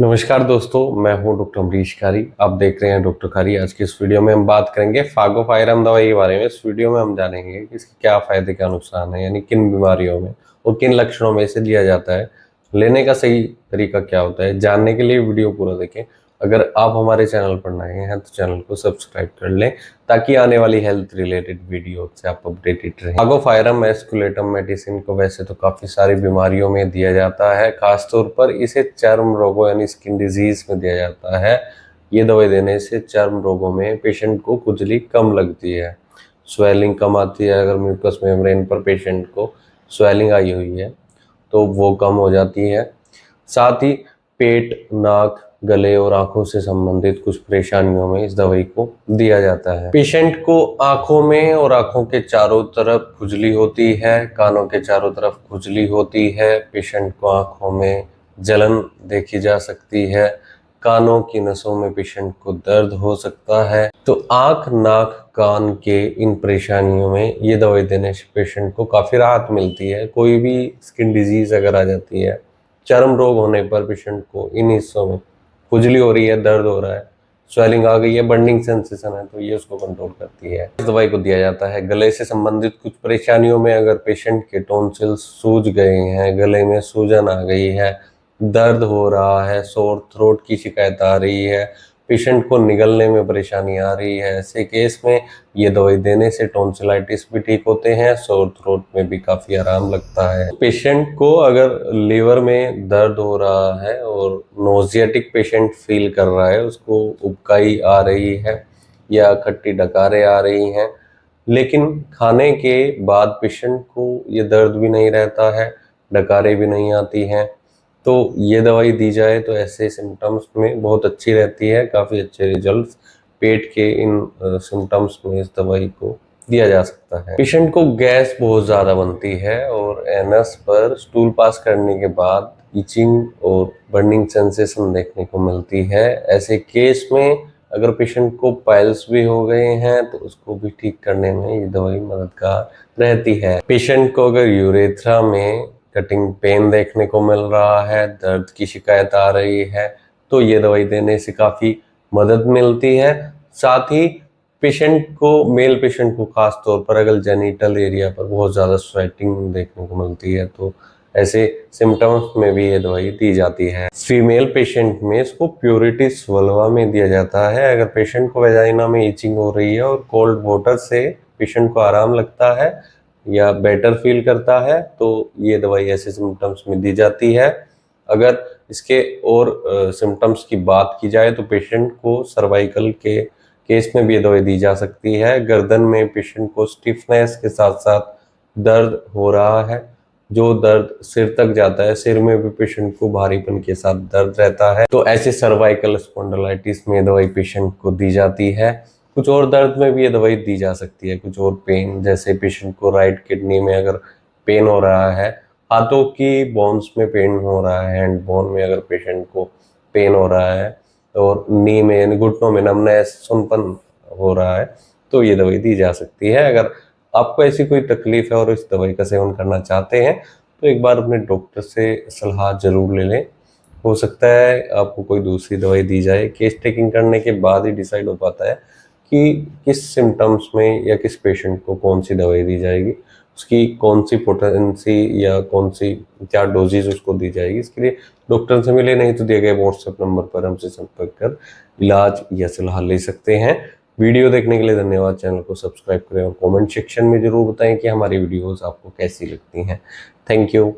नमस्कार दोस्तों, मैं हूं डॉक्टर अमरीश कारी। आप देख रहे हैं डॉक्टर कारी। आज की इस वीडियो में हम बात करेंगे फागोपायरम दवाई के बारे में। इस वीडियो में हम जानेंगे कि इसके क्या फायदे क्या नुकसान है, यानी किन बीमारियों में और किन लक्षणों में इसे लिया जाता है, लेने का सही तरीका क्या होता है। जानने के लिए वीडियो पूरा देखें। अगर आप हमारे चैनल पर नए हैं तो चैनल को सब्सक्राइब कर लें ताकि आने वाली हेल्थ रिलेटेड वीडियो से आप अपडेटेड रहें। फागोपायरम एस्कुलेटम मेडिसिन को वैसे तो काफ़ी सारी बीमारियों में दिया जाता है, खासतौर पर इसे चर्म रोगों यानी स्किन डिजीज में दिया जाता है। ये दवाई देने से चर्म रोगों में पेशेंट को खुजली कम लगती है, स्वेलिंग कम आती है। अगर म्यूकस मेम्ब्रेन पर पेशेंट को स्वेलिंग आई हुई है तो वो कम हो जाती है। साथ ही पेट, नाक, गले और आंखों से संबंधित कुछ परेशानियों में इस दवाई को दिया जाता है। पेशेंट को आंखों में और आंखों के चारों तरफ खुजली होती है, कानों के चारों तरफ खुजली होती है। पेशेंट को आंखों में जलन देखी जा सकती है। कानों की नसों में पेशेंट को दर्द हो सकता है। तो आंख, नाक, कान के इन परेशानियों में ये दवाई देने से पेशेंट को काफ़ी राहत मिलती है। कोई भी स्किन डिजीज अगर आ जाती है, चर्म रोग होने पर पेशेंट को इन हिस्सों में खुजली हो रही है, दर्द हो रहा है, स्वेलिंग आ गई है, बर्निंग सेंसेशन है, तो ये उसको कंट्रोल करती है। इस दवाई को दिया जाता है गले से संबंधित कुछ परेशानियों में। अगर पेशेंट के टॉन्सिल्स सूज गए हैं, गले में सूजन आ गई है, दर्द हो रहा है, सोर थ्रोट की शिकायत आ रही है, पेशेंट को निगलने में परेशानी आ रही है, ऐसे केस में ये दवाई देने से टॉन्सिलाइटिस भी ठीक होते हैं, सोर थ्रोट में भी काफ़ी आराम लगता है। पेशेंट को अगर लीवर में दर्द हो रहा है और नोजियाटिक पेशेंट फील कर रहा है, उसको उबकाई आ रही है या खट्टी डकारें आ रही हैं, लेकिन खाने के बाद पेशेंट को ये दर्द भी नहीं रहता है, डकारें भी नहीं आती हैं, तो ये दवाई दी जाए तो ऐसे सिम्टम्स में बहुत अच्छी रहती है। काफ़ी अच्छे रिजल्ट्स पेट के इन सिम्टम्स में इस दवाई को दिया जा सकता है। पेशेंट को गैस बहुत ज़्यादा बनती है और एनस पर स्टूल पास करने के बाद इचिंग और बर्निंग सेंसेशन देखने को मिलती है। ऐसे केस में अगर पेशेंट को पाइल्स भी हो गए हैं तो उसको भी ठीक करने में ये दवाई मददगार रहती है। पेशेंट को अगर यूरेथ्रा में कटिंग पेन देखने को मिल रहा है, दर्द की शिकायत आ रही है, तो ये दवाई देने से काफ़ी मदद मिलती है। साथ ही मेल पेशेंट को खास तौर पर अगर जेनिटल एरिया पर बहुत ज़्यादा स्वेटिंग देखने को मिलती है तो ऐसे सिम्टम्स में भी ये दवाई दी जाती है। फीमेल पेशेंट में इसको प्योरिटिस वल्वा में दिया जाता है। अगर पेशेंट को वेजाइना में इचिंग हो रही है और कोल्ड वाटर से पेशेंट को आराम लगता है या बेटर फील करता है तो ये दवाई ऐसे सिम्टम्स में दी जाती है। अगर इसके और सिम्टम्स की बात की जाए तो पेशेंट को सर्वाइकल के केस में भी ये दवाई दी जा सकती है। गर्दन में पेशेंट को स्टिफनेस के साथ साथ दर्द हो रहा है, जो दर्द सिर तक जाता है, सिर में भी पेशेंट को भारीपन के साथ दर्द रहता है, तो ऐसे सर्वाइकल स्पॉन्डिलाइटिस में दवाई पेशेंट को दी जाती है। कुछ और दर्द में भी ये दवाई दी जा सकती है। कुछ और पेन, जैसे पेशेंट को राइट किडनी में अगर पेन हो रहा है, हाथों की बोन्स में पेन हो रहा है, हैंड बोन में अगर पेशेंट को पेन हो रहा है और नी में यानी घुटनों में नमनेस, सुनपन हो रहा है, तो ये दवाई दी जा सकती है। अगर आपको ऐसी कोई तकलीफ है और इस दवाई का सेवन करना चाहते हैं तो एक बार अपने डॉक्टर से सलाह जरूर ले लें। हो सकता है आपको कोई दूसरी दवाई दी जाए। केस टेकिंग करने के बाद ही डिसाइड हो पाता है कि किस सिम्टम्स में या किस पेशेंट को कौन सी दवाई दी जाएगी, उसकी कौन सी पोटेंसी या कौन सी क्या डोजेज उसको दी जाएगी। इसके लिए डॉक्टर से मिले, नहीं तो दिए गए व्हाट्सएप नंबर पर हमसे संपर्क कर इलाज या सलाह ले सकते हैं। वीडियो देखने के लिए धन्यवाद। चैनल को सब्सक्राइब करें और कमेंट सेक्शन में जरूर बताएं कि हमारी वीडियोस आपको कैसी लगती हैं। Thank you.